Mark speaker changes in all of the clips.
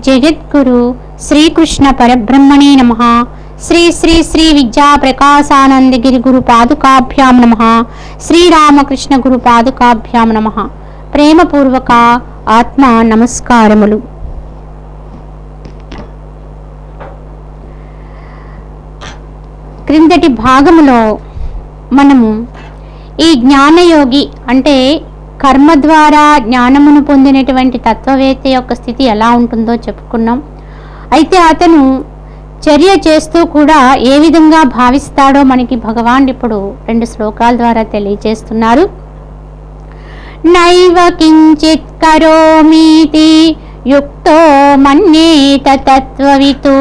Speaker 1: జగద్గురు శ్రీకృష్ణ పరబ్రహ్మణే నమః. శ్రీ శ్రీ శ్రీ విద్యా ప్రకాశానందగిరి గురు పాదుకాభ్యాం నమః. శ్రీరామకృష్ణ గురు పాదుకాభ్యాం నమః. ప్రేమపూర్వక ఆత్మ నమస్కారములు. క్రిందటి భాగములో మనము ఈ జ్ఞానయోగి అంటే కర్మ ద్వారా జ్ఞానమును పొందినటువంటి తత్వవేత్త యొక్క స్థితి ఎలా ఉంటుందో చెప్పుకున్నాం. అయితే అతను చర్య చేస్తూ కూడా ఏ విధంగా భావిస్తాడో మనకి భగవాన్ ఇప్పుడు 2 శ్లోకాల ద్వారా తెలియజేస్తున్నారు. నైవ కించిత్ కరోమీతి యుక్తో మన్యేత తత్వవితు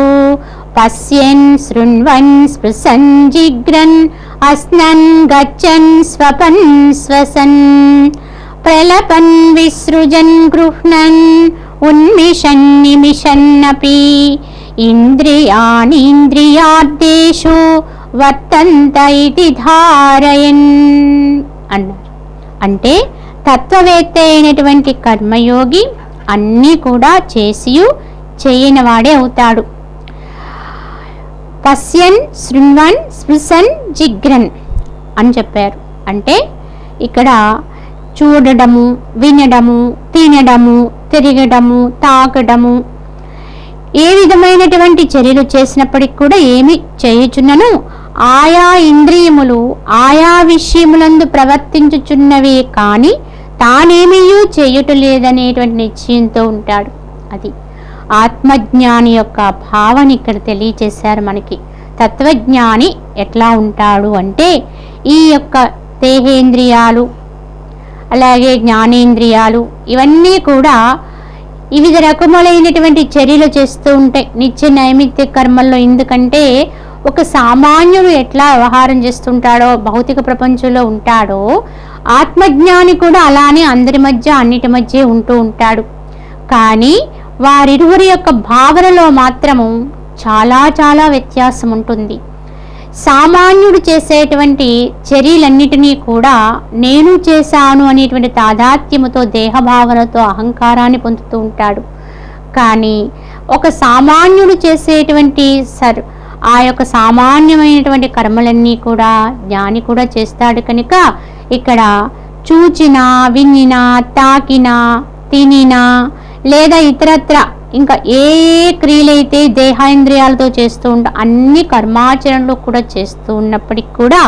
Speaker 1: పశ్యన్ శృణ్వన్ స్పృశన్ జిగ్రన్ అస్నన్ గచ్చన్ స్వపన్ శ్వసన్ ప్రలపన్ విసృజన్ గృహ్ణన్ ఉన్మిషన్ నిమిషన్నపి ఇంద్రియాణీంద్రియార్థేషు వర్తంత ఇతి ధారయన్ అన్నారు. అంటే తత్వవేత్త అయినటువంటి కర్మయోగి అన్నీ కూడా చేసియు చేయనివాడే అవుతాడు. పశ్యన్ శృణ్వన్ స్పృశన్ జిగ్రన్ అని చెప్పారు. అంటే ఇక్కడ చూడడము, వినడము, తినడము, తిరగడము, తాకడము, ఏ విధమైనటువంటి చర్యలు చేసినప్పటికి కూడా ఏమి చేయుచున్నను ఆయా ఇంద్రియములు ఆయా విషయములందు ప్రవర్తించుచున్నవే కానీ తానేమీయూ చేయుటలేదనేటువంటి నిశ్చయంతో ఉంటాడు. అది ఆత్మజ్ఞాని యొక్క భావన ఇక్కడ తెలియచేశారు మనకి. తత్వజ్ఞాని ఎట్లా ఉంటాడు అంటే ఈ యొక్క దేహేంద్రియాలు అలాగే జ్ఞానేంద్రియాలు ఇవన్నీ కూడా వివిధ రకములైనటువంటి చర్యలు చేస్తూ ఉంటాయి నిత్య నైమిత్య కర్మల్లో. ఎందుకంటే ఒక సామాన్యుడు ఎట్లా వ్యవహారం చేస్తుంటాడో భౌతిక ప్రపంచంలో ఉంటాడో ఆత్మజ్ఞాని కూడా అలానే అందరి మధ్య అన్నిటి మధ్య ఉంటూ ఉంటాడు. కానీ వారిరువురి యొక్క భావనలో మాత్రము చాలా చాలా వ్యత్యాసం ఉంటుంది. సామాన్యుడు చేసేటువంటి చర్యలన్నిటినీ కూడా నేను చేశాను అనేటువంటి తాదాత్మ్యముతో దేహభావనతో అహంకారాన్ని పొందుతూ ఉంటాడు. కానీ ఒక సామాన్యుడు చేసేటువంటి ఆ యొక్క సామాన్యమైనటువంటి కర్మలన్నీ కూడా జ్ఞాని కూడా చేస్తాడు. కనుక ఇక్కడ చూచినా, వినినా, తాకినా, తినినా లేదా ఇతరత్ర ఇంకా ఏ క్రియలైతే దేహేంద్రియాలతో చేస్తూ ఉంటా అన్ని కర్మాచరణలు కూడా చేస్తూ ఉన్నప్పటికీ కూడా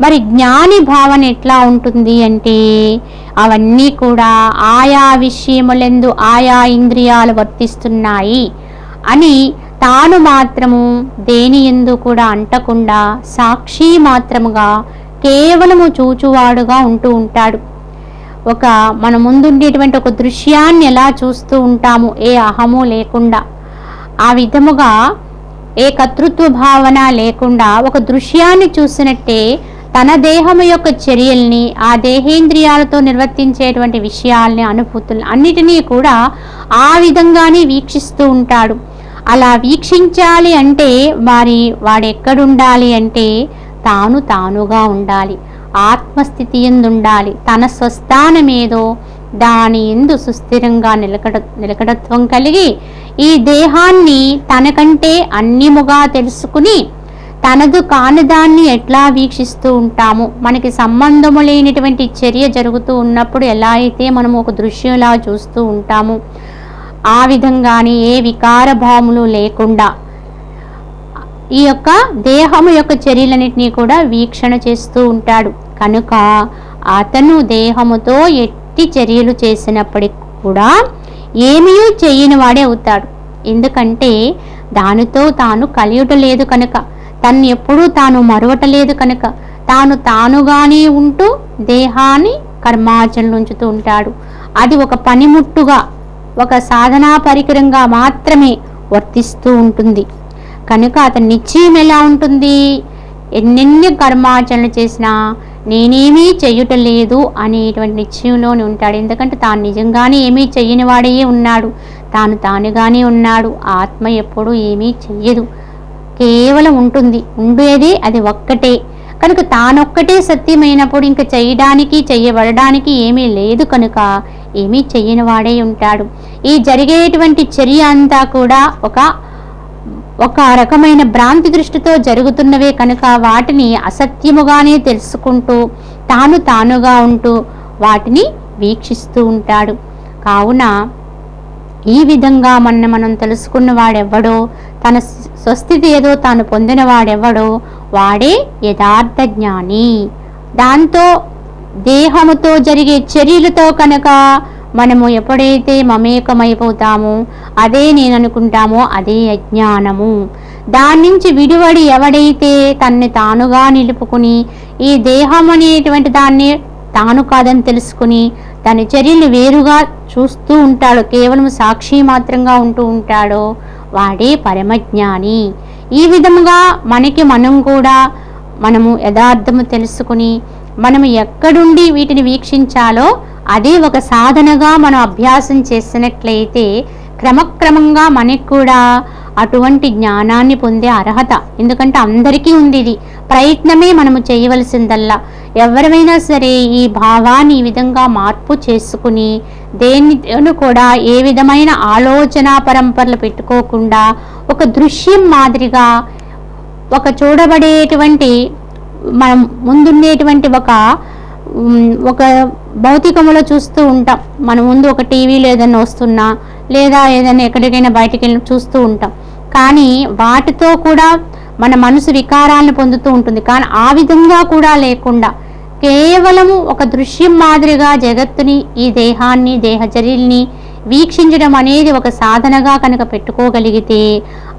Speaker 1: మరి జ్ఞాని భావన ఎట్లా ఉంటుంది అంటే అవన్నీ కూడా ఆయా విషయములందు ఆయా ఇంద్రియాలు వర్తిస్తున్నాయి అని తాను మాత్రము దేని యందు కూడా అంటకుండా సాక్షి మాత్రముగా కేవలము చూచువాడుగా ఉంటూ ఉంటాడు. ఒక మన ముందుండేటువంటి ఒక దృశ్యాన్ని ఎలా చూస్తూ ఉంటాము ఏ అహము లేకుండా, ఆ విధముగా ఏ కర్తృత్వ భావన లేకుండా ఒక దృశ్యాన్ని చూసినట్టే తన దేహము యొక్క చర్యల్ని ఆ దేహేంద్రియాలతో నిర్వర్తించేటువంటి విషయాల్ని అనుభూతులు అన్నిటినీ కూడా ఆ విధంగానే వీక్షిస్తూ ఉంటాడు. అలా వీక్షించాలి అంటే వాడెక్కడుండాలి అంటే తానుగా ఉండాలి, ఆత్మస్థితి యందు ఉండాలి. తన స్వస్థానమేదో దాని యందు సుస్థిరంగా నిలకడత్వం కలిగి ఈ దేహాన్ని తనకంటే అన్యముగా తెలుసుకుని తనదు కానిదాన్ని ఎట్లా వీక్షిస్తూ ఉంటాము. మనకి సంబంధము లేనటువంటి చర్య జరుగుతూ ఉన్నప్పుడు ఎలా అయితే మనము ఒక దృశ్యంలా చూస్తూ ఉంటాము ఆ విధంగానే ఏ వికార భావములు లేకుండా ఈ యొక్క దేహము యొక్క చర్యలన్నింటినీ కూడా వీక్షణ చేస్తూ ఉంటాడు. కనుక అతను దేహముతో ఎట్టి చర్యలు చేసినప్పటికి కూడా ఏమీ చేయని వాడే అవుతాడు. ఎందుకంటే దానితో తాను కలియుటలేదు కనుక, తను ఎప్పుడూ తాను మరవటలేదు కనుక తానుగానే ఉంటూ దేహాన్ని కర్మాచరణలు ఉంచుతూ ఉంటాడు. అది ఒక పనిముట్టుగా ఒక సాధనా పరికరంగా మాత్రమే వర్తిస్తూ ఉంటుంది. కనుక అతని నిశ్చయం ఎలా ఉంటుంది, ఎన్నెన్ని కర్మాచరణలు చేసినా నేనేమీ చెయ్యటం లేదు అనేటువంటి నిశ్చయంలోనే ఉంటాడు. ఎందుకంటే తాను నిజంగానే ఏమీ చెయ్యని వాడే ఉన్నాడు, తానుగానే ఉన్నాడు. ఆత్మ ఎప్పుడూ ఏమీ చెయ్యదు, కేవలం ఉంటుంది. ఉండేది అది ఒక్కటే. కనుక తానొక్కటే సత్యమైనప్పుడు ఇంక చేయడానికి చెయ్యబడడానికి ఏమీ లేదు కనుక ఏమీ చెయ్యని వాడే ఉంటాడు. ఈ జరిగేటువంటి చర్య అంతా కూడా ఒక రకమైన భ్రాంతి దృష్టితో జరుగుతున్నవే కనుక వాటిని అసత్యముగానే తెలుసుకుంటూ తానుగా ఉంటూ వాటిని వీక్షిస్తూ ఉంటాడు. కావున ఈ విధంగా మనం తెలుసుకున్న వాడెవ్వడో, తన స్వస్థితి ఏదో తాను పొందిన వాడెవ్వడో వాడే యథార్థ జ్ఞాని. దాంతో దేహముతో జరిగే చర్యలతో కనుక మనము ఎప్పుడైతే మమేకమైపోతామో, అదే నేను అనుకుంటామో అదే అజ్ఞానము. దాని నుంచి విడివడి ఎవడైతే తన్ని తానుగా నిలుపుకుని ఈ దేహం అనేటువంటి దాన్ని తాను కాదని తెలుసుకుని దాని చర్యలు వేరుగా చూస్తూ ఉంటాడో, కేవలం సాక్షి మాత్రంగా ఉంటూ ఉంటాడో వాడే పరమజ్ఞాని. ఈ విధముగా మనము యథార్థము తెలుసుకుని మనము ఎక్కడుండి వీటిని వీక్షించాలో అదే ఒక సాధనగా మనం అభ్యాసం చేసినట్లయితే క్రమక్రమంగా మనకు కూడా అటువంటి జ్ఞానాన్ని పొందే అర్హత, ఎందుకంటే అందరికీ ఉంది, ఇది ప్రయత్నమే మనము చేయవలసిందల్లా. ఎవరైనా సరే ఈ భావాన్ని ఈ విధంగా మార్పు చేసుకుని దేన్ని కూడా ఏ విధమైన ఆలోచన పరంపరలు పెట్టుకోకుండా ఒక దృశ్యం మాదిరిగా ఒక చూడబడేటువంటి మనం ముందుండేటువంటి ఒక భౌతికములో చూస్తూ ఉంటాం. మన ముందు ఒక టీవీలో ఏదైనా వస్తున్నా లేదా ఏదైనా ఎక్కడికైనా బయటికి వెళ్ళి చూస్తూ ఉంటాం. కానీ వాటితో కూడా మన మనసు వికారాలను పొందుతూ ఉంటుంది. కానీ ఆ విధంగా కూడా లేకుండా కేవలము ఒక దృశ్యం మాదిరిగా జగత్తుని, ఈ దేహాన్ని, దేహచర్యల్ని వీక్షించడం అనేది ఒక సాధనగా కనుక పెట్టుకోగలిగితే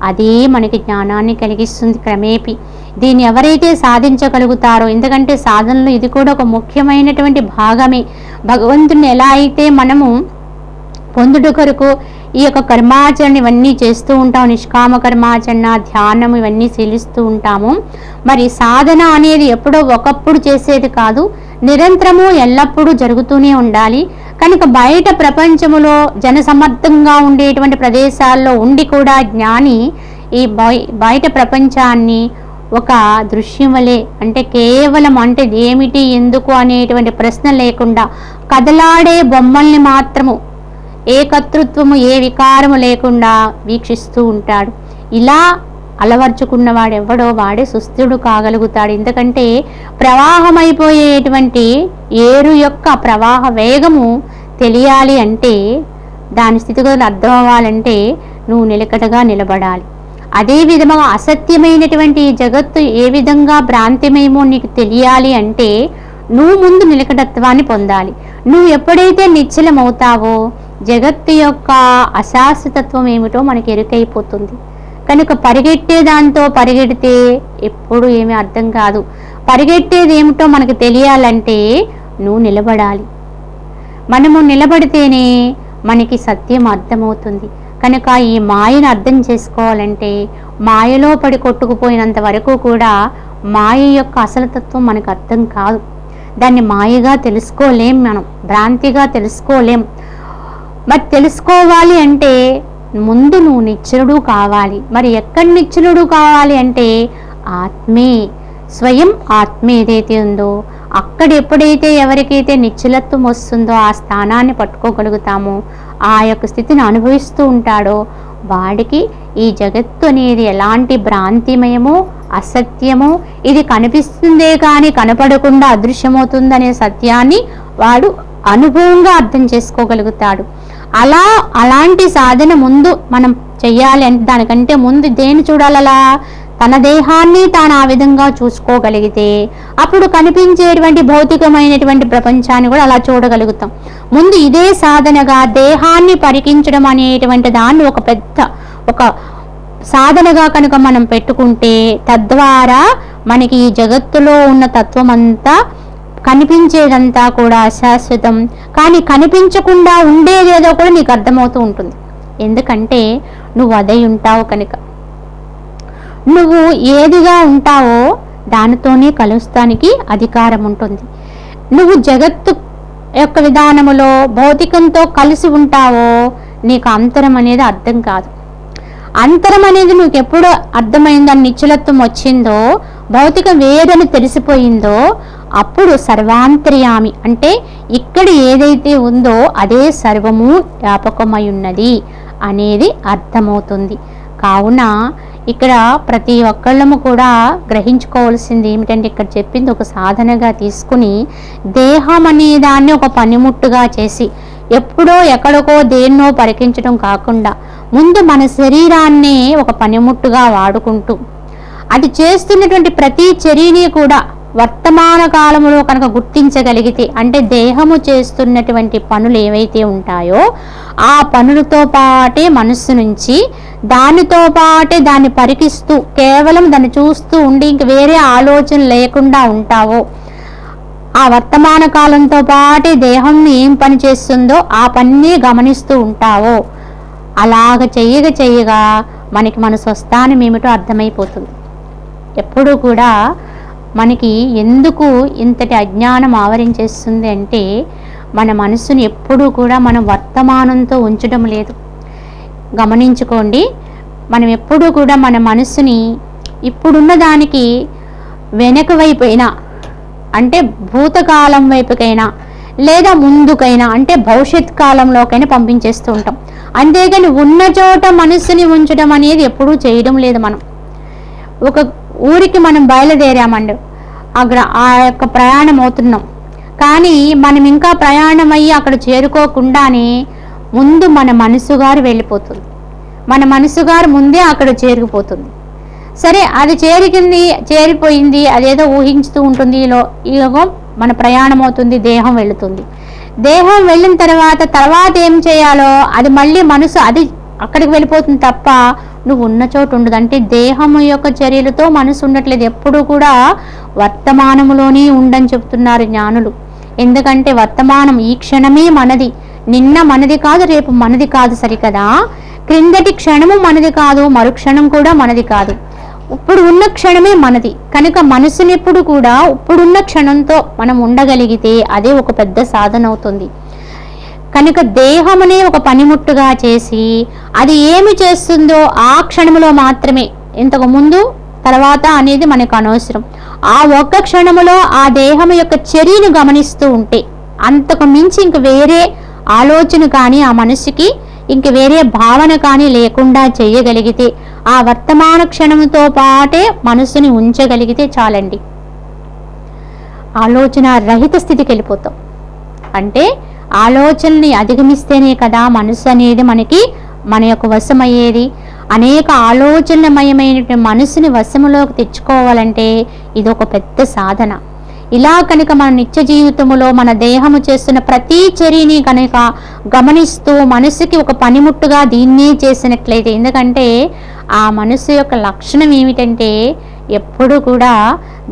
Speaker 1: అదే మనకి జ్ఞానాన్ని కలిగిస్తుంది క్రమేపీ. దీన్ని ఎవరైతే సాధించగలుగుతారో, ఎందుకంటే సాధనలో ఇది కూడా ఒక ముఖ్యమైనటువంటి భాగమే. భగవంతుని ఎలా అయితే మనము పొందుట కొరకు ఈ యొక్క కర్మాచరణ ఇవన్నీ చేస్తూ ఉంటాము, నిష్కామ కర్మాచరణ, ధ్యానం ఇవన్నీ శీలిస్తూ ఉంటాము. మరి సాధన అనేది ఎప్పుడో ఒకప్పుడు చేసేది కాదు, నిరంతరము ఎల్లప్పుడూ జరుగుతూనే ఉండాలి. కనుక బయట ప్రపంచములో జనసమ్మర్దంగా ఉండేటువంటి ప్రదేశాల్లో ఉండి కూడా జ్ఞాని ఈ బయట ప్రపంచాన్ని ఒక దృశ్యం వలె, అంటే కేవలం అంటే ఏమిటి ఎందుకు అనేటువంటి ప్రశ్న లేకుండా కదలాడే బొమ్మల్ని మాత్రము ఏ కర్తృత్వము ఏ వికారము లేకుండా వీక్షిస్తూ ఉంటాడు. ఇలా అలవర్చుకున్నవాడు ఎవడో వాడే సుస్థిరుడు కాగలుగుతాడు. ఎందుకంటే ప్రవాహమైపోయేటువంటి ఏరు యొక్క ప్రవాహ వేగము తెలియాలి అంటే, దాని స్థితిగతులు అర్థం అవ్వాలంటే నువ్వు నిలకడగా నిలబడాలి. అదే విధంగా అసత్యమైనటువంటి జగత్తు ఏ విధంగా భ్రాంతిమేమో నీకు తెలియాలి అంటే నువ్వు ముందు నిలకడత్వాన్ని పొందాలి. నువ్వు ఎప్పుడైతే నిశ్చలమవుతావో జగత్తు యొక్క అశాశ్వతత్వం ఏమిటో మనకి ఎరుకైపోతుంది. కనుక పరిగెట్టే దాంతో పరిగెడితే ఎప్పుడు ఏమీ అర్థం కాదు. పరిగెట్టేది ఏమిటో మనకు తెలియాలంటే నువ్వు నిలబడాలి. మనము నిలబడితేనే మనకి సత్యం అర్థమవుతుంది. కనుక ఈ మాయను అర్థం చేసుకోవాలంటే మాయలో పడి కొట్టుకుపోయినంత వరకు కూడా మాయ యొక్క అసలు తత్వం మనకు అర్థం కాదు. దాన్ని మాయగా తెలుసుకోలేం, మనం భ్రాంతిగా తెలుసుకోలేం. మరి తెలుసుకోవాలి అంటే ముందు నువ్వు నిశ్చలుడు కావాలి. మరి ఎక్కడ నిశ్చలుడు కావాలి అంటే ఆత్మే, స్వయం ఆత్మ ఏదైతే ఉందో అక్కడ ఎప్పుడైతే ఎవరికైతే నిశ్చలత్వం వస్తుందో ఆ స్థానాన్ని పట్టుకోగలుగుతామో, ఆ యొక్క స్థితిని అనుభవిస్తూ ఉంటాడో వాడికి ఈ జగత్తు అనేది ఎలాంటి భ్రాంతిమయమో అసత్యమో, ఇది కనిపిస్తుందే కానీ కనపడకుండా అదృశ్యమవుతుందనే సత్యాన్ని వాడు అనుభవంగా అర్థం చేసుకోగలుగుతాడు. అలాంటి సాధన ముందు మనం చెయ్యాలి అంటే దానికంటే ముందు దేని చూడాలలా తన దేహాన్ని తాను ఆ విధంగా చూసుకోగలిగితే అప్పుడు కనిపించేటువంటి భౌతికమైనటువంటి ప్రపంచాన్ని కూడా అలా చూడగలుగుతాం. ముందు ఇదే సాధనగా దేహాన్ని పరికించడం అనేటువంటి దాన్ని ఒక సాధనగా కనుక మనం పెట్టుకుంటే తద్వారా మనకి ఈ జగత్తులో ఉన్న తత్వం అంతా కనిపించేదంతా కూడా అశాశ్వతం, కానీ కనిపించకుండా ఉండేదేదో కూడా నీకు అర్థమవుతూ ఉంటుంది. ఎందుకంటే నువ్వు అదై ఉంటావు కనుక. నువ్వు ఏదిగా ఉంటావో దానితోనే కలుస్తానికి అధికారం ఉంటుంది. నువ్వు జగత్తు యొక్క విధానములో భౌతికంతో కలిసి ఉంటావో నీకు అంతరం అనేది అర్థం కాదు. అంతరం అనేది నీకు ఎప్పుడు అర్థమైందని నిశ్చలత్వం వచ్చిందో భౌతికం వేదని తెలిసిపోయిందో అప్పుడు సర్వాంతర్యామి అంటే ఇక్కడ ఏదైతే ఉందో అదే సర్వము వ్యాపకమై ఉన్నది అనేది అర్థమవుతుంది. కావున ఇక్కడ ప్రతి ఒక్కళ్ళము కూడా గ్రహించుకోవాల్సింది ఏమిటంటే, ఇక్కడ చెప్పింది ఒక సాధనగా తీసుకుని దేహం అనే దాన్ని ఒక పనిముట్టుగా చేసి ఎప్పుడో ఎక్కడికో దేన్నో పరికించడం కాకుండా ముందు మన శరీరాన్నే ఒక పనిముట్టుగా వాడుకుంటూ అది చేస్తున్నటువంటి ప్రతి చర్యని కూడా వర్తమాన కాలంలో కనుక గుర్తించగలిగితే, అంటే దేహము చేస్తున్నటువంటి పనులు ఏవైతే ఉంటాయో ఆ పనులతో పాటే మనస్సు నుంచి దానితో పాటే దాన్ని పరికిస్తూ కేవలం దాన్ని చూస్తూ ఉండి ఇంక వేరే ఆలోచన లేకుండా ఉంటావో, ఆ వర్తమాన కాలంతో పాటే దేహం ఏం పని చేస్తుందో ఆ పని గమనిస్తూ ఉంటావో, అలాగ చెయ్యగా మనకి మన స్వస్థానం ఏమిటో అర్థమైపోతుంది. ఎప్పుడూ కూడా మనకి ఎందుకు ఇంతటి అజ్ఞానం ఆవరించేస్తుంది అంటే, మన మనసుని ఎప్పుడూ కూడా మనం వర్తమానంతో ఉంచడం లేదు. గమనించుకోండి, మనం ఎప్పుడూ కూడా మన మనసుని ఇప్పుడున్న దానికి వెనక వైపుైనా అంటే భూతకాలం వైపుకైనా లేదా ముందుకైనా అంటే భవిష్యత్ కాలంలోకైనా పంపించేస్తూ ఉంటాం. అంతేగాని ఉన్న చోట మనసుని ఉంచడం అనేది ఎప్పుడూ చేయడం లేదు. మనం ఒక ఊరికి మనం బయలుదేరామండి, ఆ యొక్క ప్రయాణం అవుతున్నాం, కానీ మనం ఇంకా ప్రయాణం అయ్యి అక్కడ చేరుకోకుండానే ముందు మన మనసు గారు వెళ్ళిపోతుంది. మన మనసు గారు ముందే అక్కడ చేరుకుపోతుంది. సరే, అది చేరిపోయింది, అదేదో ఊహించుతూ ఉంటుంది. ఈలోగా మన ప్రయాణం అవుతుంది, దేహం వెళుతుంది. దేహం వెళ్ళిన తర్వాత ఏం చేయాలో అది మళ్ళీ మనసు అది అక్కడికి వెళ్ళిపోతుంది తప్ప నువ్వు ఉన్న చోటు ఉండదు. అంటే దేహం యొక్క చర్యలతో మనసు ఉండట్లేదు, ఎప్పుడు కూడా వర్తమానములోనే ఉండని చెప్తున్నారు జ్ఞానులు. ఎందుకంటే వర్తమానం ఈ క్షణమే మనది, నిన్న మనది కాదు, రేపు మనది కాదు, సరికదా. క్రిందటి క్షణము మనది కాదు, మరుక్షణం కూడా మనది కాదు, ఇప్పుడు ఉన్న క్షణమే మనది. కనుక మనసుని ఎప్పుడు కూడా ఇప్పుడున్న క్షణంతో మనం ఉండగలిగితే అదే ఒక పెద్ద సాధన అవుతుంది. కనుక దేహమునే ఒక పనిముట్టుగా చేసి అది ఏమి చేస్తుందో ఆ క్షణంలో మాత్రమే, ఇంతకు ముందు తర్వాత అనేది మనకు అనవసరం. ఆ ఒక్క క్షణములో ఆ దేహం యొక్క చర్యను గమనిస్తూ ఉంటే అంతకు మించి ఇంక వేరే ఆలోచన కానీ ఆ మనసుకి ఇంక వేరే భావన కానీ లేకుండా చేయగలిగితే, ఆ వర్తమాన క్షణంతో పాటే మనసుని ఉంచగలిగితే చాలండి, ఆలోచన రహిత స్థితికి వెళ్ళిపోతాం. అంటే ఆలోచనని అధిగమిస్తేనే కదా మనసు అనేది మన యొక్క వశమయ్యేది. అనేక ఆలోచనమయమైన మనసుని వశములోకి తెచ్చుకోవాలంటే ఇది ఒక పెద్ద సాధన. ఇలా కనుక మన నిత్య జీవితంలో మన దేహము చేస్తున్న ప్రతి చర్యని కనుక గమనిస్తూ మనసుకి ఒక పనిముట్టుగా దీన్నే చేసినట్లయితే, ఎందుకంటే ఆ మనసు యొక్క లక్షణం ఏమిటంటే ఎప్పుడు కూడా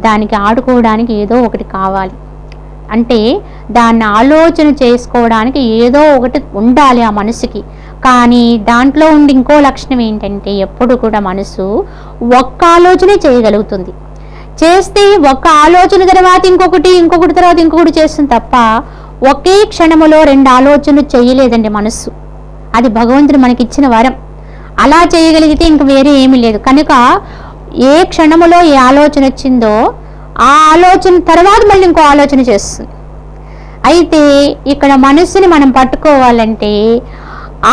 Speaker 1: దానికి ఆడుకోవడానికి ఏదో ఒకటి కావాలి. అంటే దాన్ని ఆలోచన చేసుకోవడానికి ఏదో ఒకటి ఉండాలి ఆ మనసుకి. కానీ దాంట్లో ఉండి ఇంకో లక్షణం ఏంటంటే ఎప్పుడు కూడా మనసు ఒక్క ఆలోచనే చేయగలుగుతుంది. చేస్తే ఒక్క ఆలోచన తర్వాత ఇంకొకటి తర్వాత ఇంకొకటి చేస్తుంది తప్ప ఒకే క్షణములో 2 ఆలోచనలు చేయలేదండి మనస్సు. అది భగవంతుడు మనకిచ్చిన వరం. అలా చేయగలిగితే ఇంక వేరే ఏమీ లేదు. కనుక ఏ క్షణములో ఏ ఆలోచన వచ్చిందో ఆ ఆలోచన తర్వాత మళ్ళీ ఇంకో ఆలోచన చేస్తుంది. అయితే ఇక్కడ మనస్సుని మనం పట్టుకోవాలంటే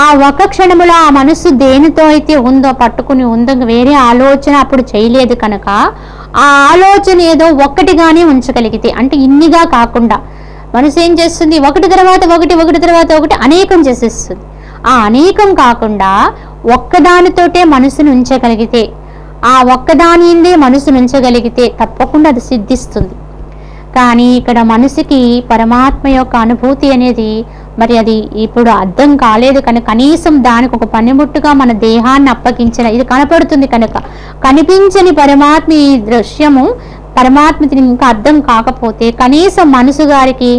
Speaker 1: ఆ ఒక క్షణములో ఆ మనస్సు దేనితో అయితే ఉందో పట్టుకుని ఉందో వేరే ఆలోచన అప్పుడు చేయలేదు. కనుక ఆ ఆలోచన ఏదో ఒక్కటిగానే ఉంచగలిగితే, అంటే ఇన్నిగా కాకుండా మనసు ఏం చేస్తుంది, ఒకటి తర్వాత ఒకటి అనేకం చేసేస్తుంది. ఆ అనేకం కాకుండా ఒక్కదానితోటే మనసును ఉంచగలిగితే, ఆ ఒక్కదానిందే మనసును ఉంచగలిగితే తప్పకుండా అది సిద్ధిస్తుంది. కానీ ఇక్కడ మనసుకి పరమాత్మ యొక్క అనుభూతి అనేది మరి అది ఇప్పుడు అర్థం కాలేదు కనుక కనీసం దానికి ఒక పనిముట్టుగా మన దేహాన్ని అప్పగించిన ఇది కనపడుతుంది కనుక కనిపించని పరమాత్మ ఈ దృశ్యము పరమాత్మకి ఇంకా అర్థం కాకపోతే కనీసం మనసు గారికి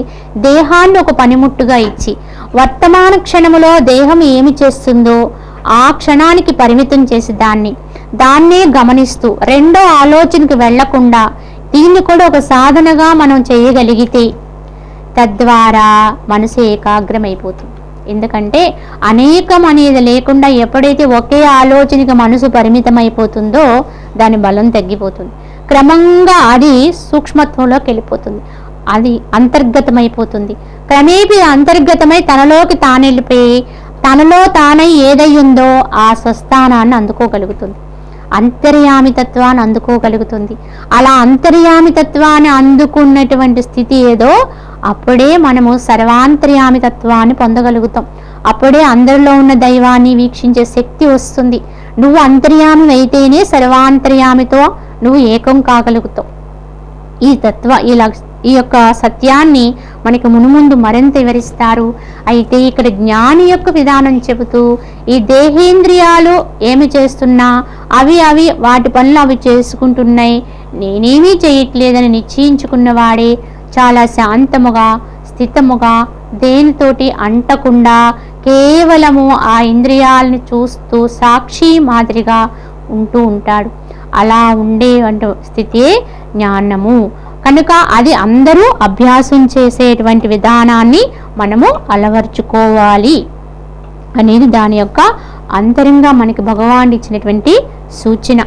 Speaker 1: దేహాన్ని ఒక పనిముట్టుగా ఇచ్చి వర్తమాన క్షణములో దేహం ఏమి చేస్తుందో ఆ క్షణానికి పరిమితం చేసి దాన్నే గమనిస్తూ రెండో ఆలోచనకి వెళ్లకుండా దీన్ని కూడా ఒక సాధనగా మనం చేయగలిగితే తద్వారా మనసు ఏకాగ్రమైపోతుంది. ఎందుకంటే అనేకం అనేది లేకుండా ఎప్పుడైతే ఒకే ఆలోచనకి మనసు పరిమితం అయిపోతుందో దాని బలం తగ్గిపోతుంది. క్రమంగా అది సూక్ష్మత్వంలోకి వెళ్ళిపోతుంది, అది అంతర్గతమైపోతుంది. క్రమేపీ అంతర్గతమై తనలోకి తాను వెళ్ళిపోయి తనలో తానై ఏదై ఉందో ఆ స్వస్థానాన్ని అందుకోగలుగుతుంది, అంతర్యామితత్వాన్ని అందుకోగలుగుతుంది. అలా అంతర్యామితత్వాన్ని అందుకున్నటువంటి స్థితి ఏదో అప్పుడే మనము సర్వాంతర్యామితత్వాన్ని పొందగలుగుతాం. అప్పుడే అందరిలో ఉన్న దైవాన్ని వీక్షించే శక్తి వస్తుంది. నువ్వు అంతర్యామి అయితేనే సర్వాంతర్యామితో నువ్వు ఏకం కాగలుగుతావు. ఈ యొక్క సత్యాన్ని మనకి మునుముందు మరింత వివరిస్తారు. అయితే ఇక్కడ జ్ఞాని యొక్క విధానం చెబుతూ ఈ దేహేంద్రియాలు ఏమి చేస్తున్నా అవి వాటి పనులు అవి చేసుకుంటున్నాయి, నేనేమీ చేయట్లేదని నిశ్చయించుకున్నవాడే చాలా శాంతముగా స్థితముగా దేనితోటి అంటకుండా కేవలము ఆ ఇంద్రియాలని చూస్తూ సాక్షి మాదిరిగా ఉంటూ ఉంటాడు. అలా ఉండే స్థితియే జ్ఞానము. కనుక అది అందరూ అభ్యాసం చేసేటువంటి విధానాన్ని మనము అలవర్చుకోవాలి అనేది దాని యొక్క అంతరంగా మనకి భగవానుడు ఇచ్చినటువంటి సూచన.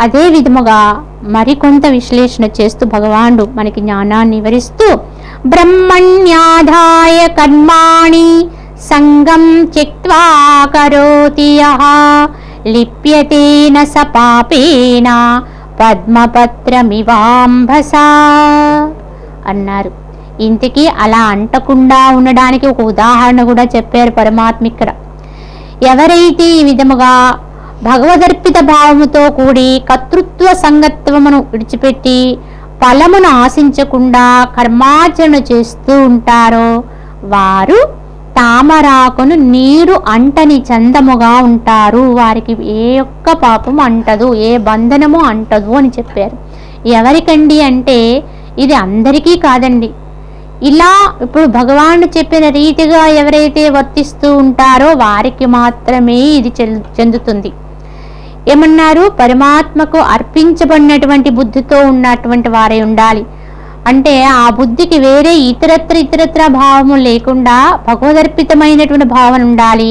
Speaker 1: అదే విధముగా మరికొంత విశ్లేషణ చేస్తూ భగవానుడు మనకి జ్ఞానాన్ని వివరిస్తూ బ్రహ్మణ్యాధాయ కర్మాణి సంగం త్యక్త్వా కరోతి యః లిప్యతేన స పాపేన పద్మపత్రమివాంభసా అన్నారు. ఇంతకీ అలా అంటకుండా ఉండడానికి ఒక ఉదాహరణ కూడా చెప్పారు పరమాత్మ ఇక్కడ. ఎవరైతే ఈ విధముగా భగవదర్పిత భావముతో కూడి కర్తృత్వ సంగత్వమును విడిచిపెట్టి ఫలమును ఆశించకుండా కర్మాచరణ చేస్తూ ఉంటారో వారు తామరాకును నీరు అంటని చందముగా ఉంటారు. వారికి ఏ ఒక్క పాపము అంటదు, ఏ బంధనము అంటదు అని చెప్పారు. ఎవరికండి అంటే ఇది అందరికీ కాదండి. ఇలా ఇప్పుడు భగవానుడు చెప్పిన రీతిగా ఎవరైతే వర్తిస్తూ ఉంటారో వారికి మాత్రమే ఇది చెందుతుంది. ఏమన్నారు? పరమాత్మకు అర్పించబడినటువంటి బుద్ధితో ఉన్నటువంటి వారే ఉండాలి. అంటే ఆ బుద్ధికి వేరే ఇతరత్ర భావము లేకుండా భగవదర్పితమైనటువంటి భావన ఉండాలి.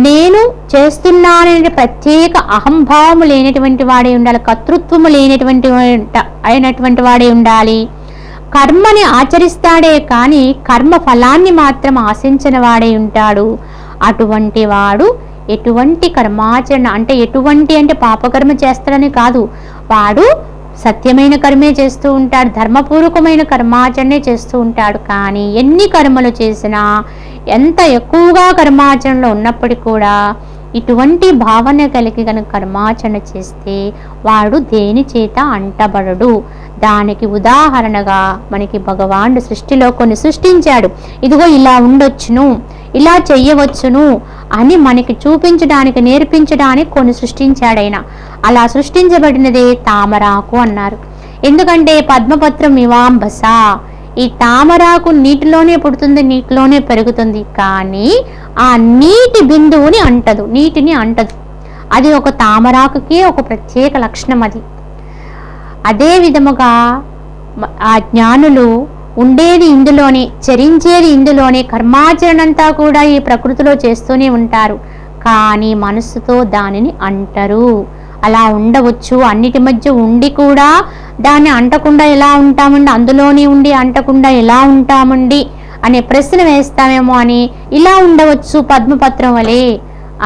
Speaker 1: నేను చేస్తున్నాననే ప్రత్యేక అహంభావము లేనటువంటి వాడే ఉండాలి. కర్తృత్వము అయినటువంటి వాడే ఉండాలి. కర్మని ఆచరిస్తాడే కానీ కర్మ ఫలాన్ని మాత్రం ఆశించిన వాడే ఉంటాడు. అటువంటి వాడు ఎటువంటి కర్మాచరణ అంటే అంటే పాపకర్మ చేస్తాడని కాదు, వాడు సత్యమైన కర్మే చేస్తూ ఉంటాడు, ధర్మపూర్వకమైన కర్మాచరణే చేస్తూ ఉంటాడు. కానీ ఎన్ని కర్మలు చేసినా ఎంత ఎక్కువగా కర్మాచరణలో ఉన్నప్పటికీ కూడా ఇటువంటి భావన కలిగి కనుక కర్మాచరణ చేస్తే వాడు దేని చేత అంటబడడు. దానికి ఉదాహరణగా మనకి భగవానుడు సృష్టిలో కొన్ని సృష్టించాడు. ఇదిగో ఇలా ఉండొచ్చును, ఇలా చెయ్యవచ్చును అని మనకి చూపించడానికి నేర్పించడానికి కొన్ని సృష్టించాడైనా. అలా సృష్టించబడినదే తామరాకు అన్నారు. ఎందుకంటే పద్మపత్రం ఇవాంబస, ఈ తామరాకు నీటిలోనే పుడుతుంది, నీటిలోనే పెరుగుతుంది, కానీ ఆ నీటి బిందువుని అంటదు, నీటిని అంటదు. అది ఒక తామరాకుకే ఒక ప్రత్యేక లక్షణం అది. అదే విధముగా ఆ జ్ఞానులు ఉండేది ఇందులోనే, చరించేది ఇందులోనే, కర్మాచరణంతా కూడా ఈ ప్రకృతిలో చేస్తూనే ఉంటారు, కానీ మనసుతో దానిని అంటరు. అలా ఉండవచ్చు, అన్నిటి మధ్య ఉండి కూడా దాన్ని అంటకుండా ఎలా ఉంటామండి, అందులోనే ఉండి అంటకుండా ఎలా ఉంటామండి అనే ప్రశ్న వేస్తామేమో అని ఇలా ఉండవచ్చు పద్మపత్రం వలె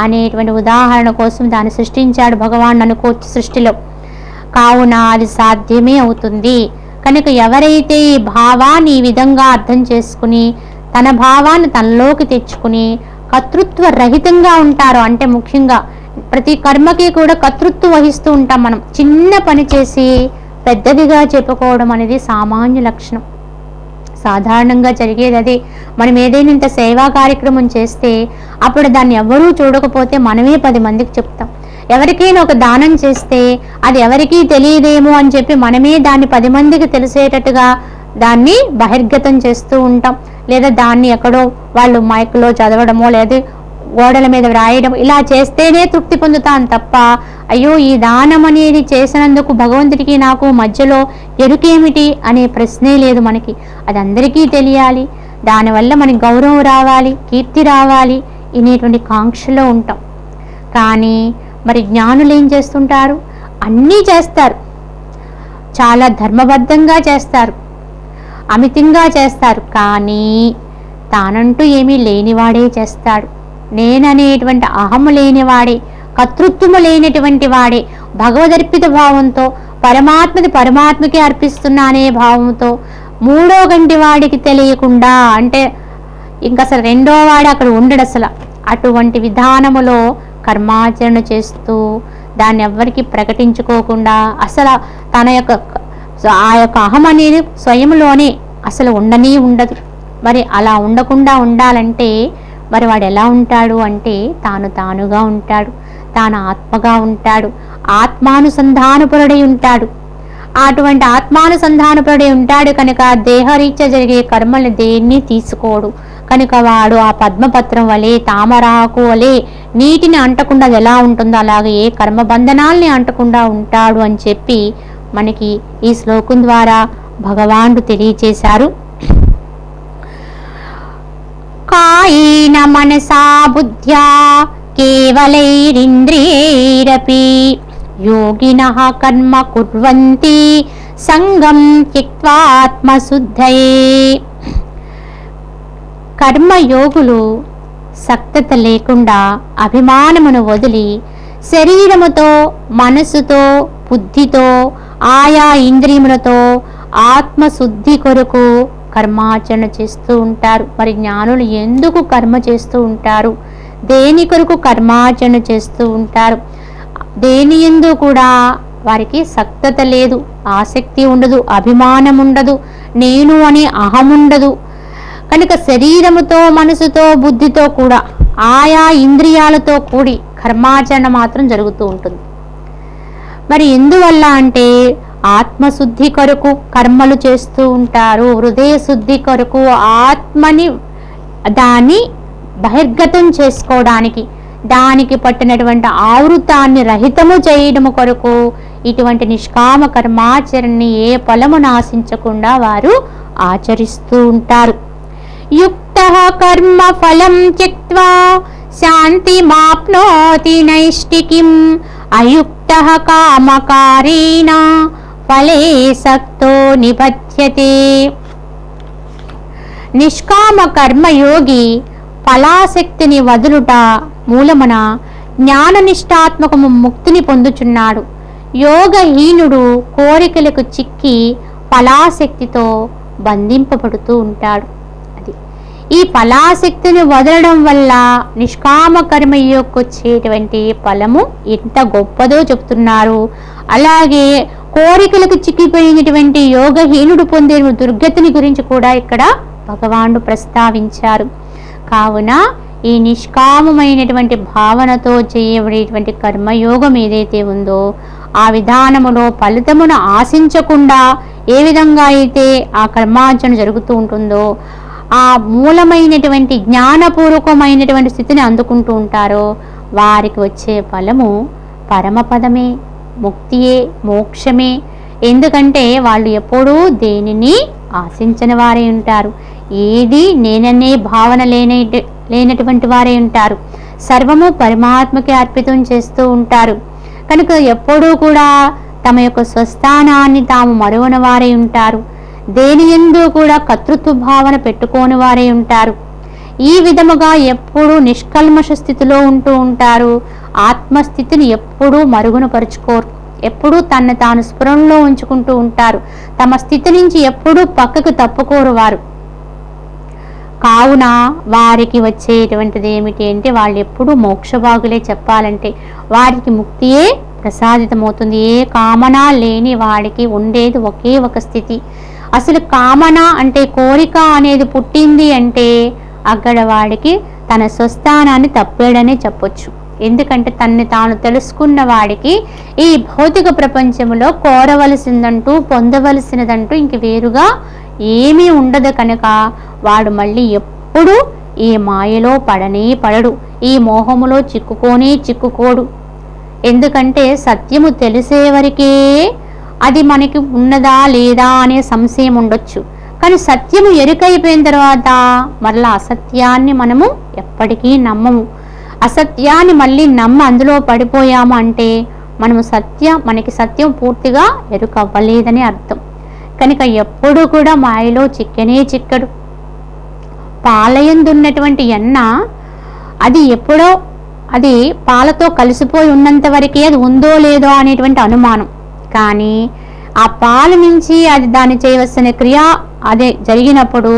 Speaker 1: అనేటువంటి ఉదాహరణ కోసం దాన్ని సృష్టించాడు భగవాన్ అనుకోవచ్చు సృష్టిలో. కావున అది సాధ్యమే అవుతుంది. కనుక ఎవరైతే ఈ భావాన్ని ఈ విధంగా అర్థం చేసుకుని తన భావాన్ని తనలోకి తెచ్చుకుని కర్తృత్వ రహితంగా ఉంటారో, అంటే ముఖ్యంగా ప్రతి కర్మకి కూడా కర్తృత్వం వహిస్తూ ఉంటాం మనం. చిన్న పని చేసి పెద్దదిగా చెప్పుకోవడం అనేది సామాన్య లక్షణం, సాధారణంగా జరిగేది అదే. మనం ఏదైనా ఇంత సేవా కార్యక్రమం చేస్తే అప్పుడు దాన్ని ఎవరూ చూడకపోతే మనమే 10 మందికి చెప్తాం. ఎవరికైనా ఒక దానం చేస్తే అది ఎవరికీ తెలియదేమో అని చెప్పి మనమే దాన్ని 10 మందికి తెలిసేటట్టుగా దాన్ని బహిర్గతం చేస్తూ ఉంటాం. లేదా దాన్ని ఎక్కడో వాళ్ళు మైక్లో చదవడమో లేదా గోడల మీద వ్రాయడం, ఇలా చేస్తేనే తృప్తి పొందుతాను తప్ప అయ్యో ఈ దానం అనేది చేసినందుకు భగవంతుడికి నాకు మధ్యలో ఎరుకేమిటి అనే ప్రశ్నే లేదు మనకి. అది అందరికీ తెలియాలి, దానివల్ల మనకి గౌరవం రావాలి, కీర్తి రావాలి అనేటువంటి కాంక్షలో ఉంటాం. కానీ మరి జ్ఞానులు ఏం చేస్తుంటారు? అన్నీ చేస్తారు, చాలా ధర్మబద్ధంగా చేస్తారు, అమితంగా చేస్తారు. కానీ తానంటూ ఏమీ లేనివాడే చేస్తాడు. నేననేటువంటి అహము లేనివాడే, కర్తృత్వము లేనటువంటి వాడే భగవదర్పిత భావంతో పరమాత్మకి అర్పిస్తున్నానే భావంతో మూడో గంటి వాడికి తెలియకుండా, అంటే ఇంకా అసలు రెండో వాడు అక్కడ ఉండడు అసలు, అటువంటి విధానములో కర్మాచరణ చేస్తూ దాన్ని ఎవ్వరికి ప్రకటించుకోకుండా అసలు తన యొక్క ఆ యొక్క అహం అనేది స్వయంలోనే అసలు ఉండదు. మరి అలా ఉండకుండా ఉండాలంటే మరి వాడు ఎలా ఉంటాడు అంటే తానుగా ఉంటాడు, తాను ఆత్మగా ఉంటాడు, ఆత్మానుసంధానపరుడై ఉంటాడు. అటువంటి ఆత్మానుసంధానపరుడై ఉంటాడు కనుక దేహరీత్యా జరిగే కర్మల్ని దేన్ని తీసుకోడు కనుక వాడు ఆ పద్మపత్రం వలె, తామరాకు వలె నీటిని అంటకుండా అది ఎలా ఉంటుందో అలాగే ఏ కర్మబంధనాల్ని అంటకుండా ఉంటాడు అని చెప్పి మనకి ఈ శ్లోకం ద్వారా భగవానుడు తెలియచేశారు. కాయేన మనసా బుద్ధ్యా కేవలైరింద్రియైరపి యోగినః కర్మ కుర్వంతి సంగం త్యక్త్వా ఆత్మశుద్ధయే. కర్మయోగులు సక్తత లేకుండా అభిమానమును వదిలి శరీరముతో, మనసుతో, బుద్ధితో, ఆయా ఇంద్రియములతో ఆత్మశుద్ధి కొరకు కర్మాచరణ చేస్తూ ఉంటారు. మరి జ్ఞానులు ఎందుకు కర్మ చేస్తూ ఉంటారు, దేని కొరకు కర్మాచరణ చేస్తూ ఉంటారు? దేని యందు కూడా వారికి సక్తత లేదు, ఆసక్తి ఉండదు, అభిమానం ఉండదు, నేను అనే అహం ఉండదు కనుక శరీరముతో, మనసుతో, బుద్ధితో కూడా ఆయా ఇంద్రియాలతో కూడి కర్మాచరణ మాత్రం జరుగుతూ ఉంటుంది. మరి ఎందువల్ల అంటే ఆత్మశుద్ధి కొరకు కర్మలు చేస్తూ ఉంటారు. హృదయ శుద్ధి కొరకు ఆత్మని దాన్ని బహిర్గతం చేసుకోవడానికి, దానికి పట్టినటువంటి ఆవృతాన్ని రహితము చేయడము కొరకు ఇటువంటి నిష్కామ కర్మాచరణని ఏ ఫలము నాశించకుండా వారు ఆచరిస్తూ ఉంటారు. యుక్తః కర్మ ఫలం త్యక్త్వా శాంతిమాప్నోతి నైష్టికీం అయుక్తః కామకారేణ ఫలే సక్తో నిబధ్యతే. నిష్కామ కర్మయోగి ఫలాసక్తిని వదులుట మూలమున జ్ఞాననిష్టాత్మకము ముక్తిని పొందుచున్నాడు. యోగహీనుడు కోరికలకు చిక్కి ఫలాసక్తితో బంధింపబడుతూ ఉంటాడు. అది ఈ ఫలాసక్తిని వదలడం వల్ల నిష్కామ కర్మయోగకు వచ్చేటువంటి ఫలము ఎంత గొప్పదో చెప్తున్నారు. అలాగే కోరికలకు చిక్కిపోయినటువంటి యోగహీనుడు పొందే దుర్గతిని గురించి కూడా ఇక్కడ భగవానుడు ప్రస్తావించారు. కావున ఈ నిష్కామమైనటువంటి భావనతో చేయబడేటువంటి కర్మయోగం ఏదైతే ఉందో ఆ విధానములో ఫలితమును ఆశించకుండా ఏ విధంగా అయితే ఆ కర్మాచరణ జరుగుతూ ఉంటుందో ఆ మూలమైనటువంటి జ్ఞానపూర్వకమైనటువంటి స్థితిని అందుకుంటూ ఉంటారో వారికి వచ్చే ఫలము పరమపదమే, ముక్తియే, మోక్షమే. ఎందుకంటే వాళ్ళు ఎప్పుడూ దేనిని ఆశించని వారే ఉంటారు, ఏది నేననే భావన లేనటువంటి వారే ఉంటారు, సర్వము పరమాత్మకి అర్పితం చేస్తూ ఉంటారు. కనుక ఎప్పుడూ కూడా తమ యొక్క స్వస్థానాన్ని తాము మరువని వారే ఉంటారు, దేని యందు కూడా కర్తృత్వ భావన పెట్టుకోని వారే ఉంటారు. ఈ విధముగా ఎప్పుడూ నిష్కల్మష స్థితిలో ఉంటూ ఉంటారు. ఆత్మస్థితిని ఎప్పుడూ మరుగున పరుచుకోరు, ఎప్పుడూ తనని తాను స్ఫురణలో ఉంచుకుంటూ ఉంటారు. తమ స్థితి నుంచి ఎప్పుడూ పక్కకు తప్పుకోరు వారు. కావున వారికి వచ్చేటువంటిది ఏమిటి అంటే వాళ్ళు ఎప్పుడూ మోక్షభాగులే. చెప్పాలంటే వారికి ముక్తియే ప్రసాదితమవుతుంది. ఏ కామన లేని వాడికి ఉండేది ఒకే ఒక స్థితి. అసలు కామన అంటే కోరిక అనేది పుట్టింది అంటే అక్కడ వాడికి తన స్వస్థానాన్ని తప్పాడనే చెప్పొచ్చు. ఎందుకంటే తన్ని తాను తెలుసుకున్న వాడికి ఈ భౌతిక ప్రపంచంలో కోరవలసిందంటూ పొందవలసినదంటూ ఇంక వేరుగా ఏమీ ఉండదు. కనుక వాడు మళ్ళీ ఎప్పుడు ఈ మాయలో పడడు, ఈ మోహములో చిక్కుకోడు. ఎందుకంటే సత్యము తెలిసేవరకే అది మనకి ఉన్నదా లేదా అనే సంశయం ఉండొచ్చు. కానీ సత్యము ఎరుకైపోయిన తర్వాత మరలా అసత్యాన్ని మనము ఎప్పటికీ నమ్మము. అసత్యాన్ని మళ్ళీ అందులో పడిపోయాము అంటే మనకి సత్యం పూర్తిగా ఎరుకవ్వలేదని అర్థం. కనుక ఎప్పుడూ కూడా మాయలో చిక్కనే చిక్కడు. పాలయందున్నటువంటి ఎన్న అది ఎప్పుడో అది పాలతో కలిసిపోయి ఉన్నంత వరకే అది ఉందో లేదో అనేటువంటి అనుమానం. కానీ ఆ పాల నుంచి అది దాన్ని చేయవలసిన క్రియ అదే జరిగినప్పుడు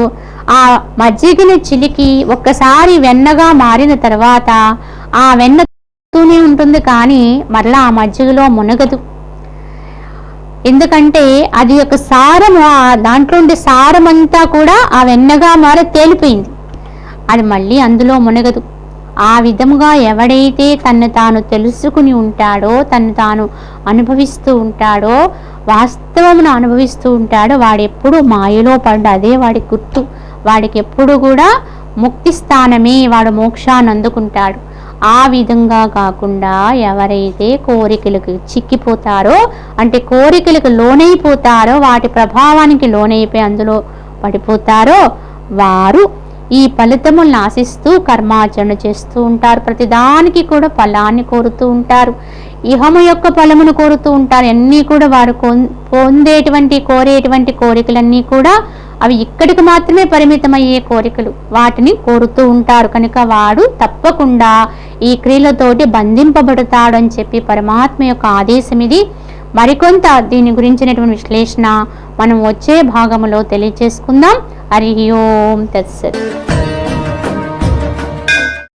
Speaker 1: ఆ మజ్జిగని చిలికి ఒక్కసారి వెన్నగా మారిన తర్వాత ఆ వెన్నతోనే ఉంటుంది, కానీ మరలా ఆ మజ్జిగలో మునగదు. ఎందుకంటే అది యొక్క సారము, దాంట్లో ఉండే సారమంతా కూడా ఆ వెన్నగా మారి తేలిపోయింది, అది మళ్ళీ అందులో మునగదు. ఆ విధముగా ఎవడైతే తన్ను తాను తెలుసుకుని ఉంటాడో, తన్ను తాను అనుభవిస్తూ ఉంటాడో, వాస్తవమును అనుభవిస్తూ ఉంటాడో, వాడెప్పుడు మాయలో పడ్డ అదే వాడి గుర్తు. వాడికి ఎప్పుడు కూడా ముక్తి స్థానమే, వాడు మోక్షాన్ని అందుకుంటాడు. ఆ విధంగా కాకుండా ఎవరైతే కోరికలకు చిక్కిపోతారో, అంటే కోరికలకు లోనైపోతారో, వాటి ప్రభావానికి లోనైపోయి అందులో పడిపోతారో, వారు ఈ ఫలితములను ఆశిస్తూ కర్మాచరణ చేస్తూ ఉంటారు. ప్రతిదానికి కూడా ఫలాన్ని కోరుతూ ఉంటారు, ఇహము యొక్క ఫలమును కోరుతూ ఉంటారు. అన్నీ కూడా వారు కోరేటువంటి కోరికలన్నీ కూడా అవి ఇక్కడికి మాత్రమే పరిమితమయ్యే కోరికలు, వాటిని కోరుతూ ఉంటారు. కనుక వాడు తప్పకుండా ఈ క్రియలతోటి బంధింపబడతాడు అని చెప్పి పరమాత్మ యొక్క ఆదేశం ఇది. మరికొంత దీని గురించినటువంటి విశ్లేషణ మనం వచ్చే భాగములో తెలియచేసుకుందాం. హరి ఓం తత్సత్.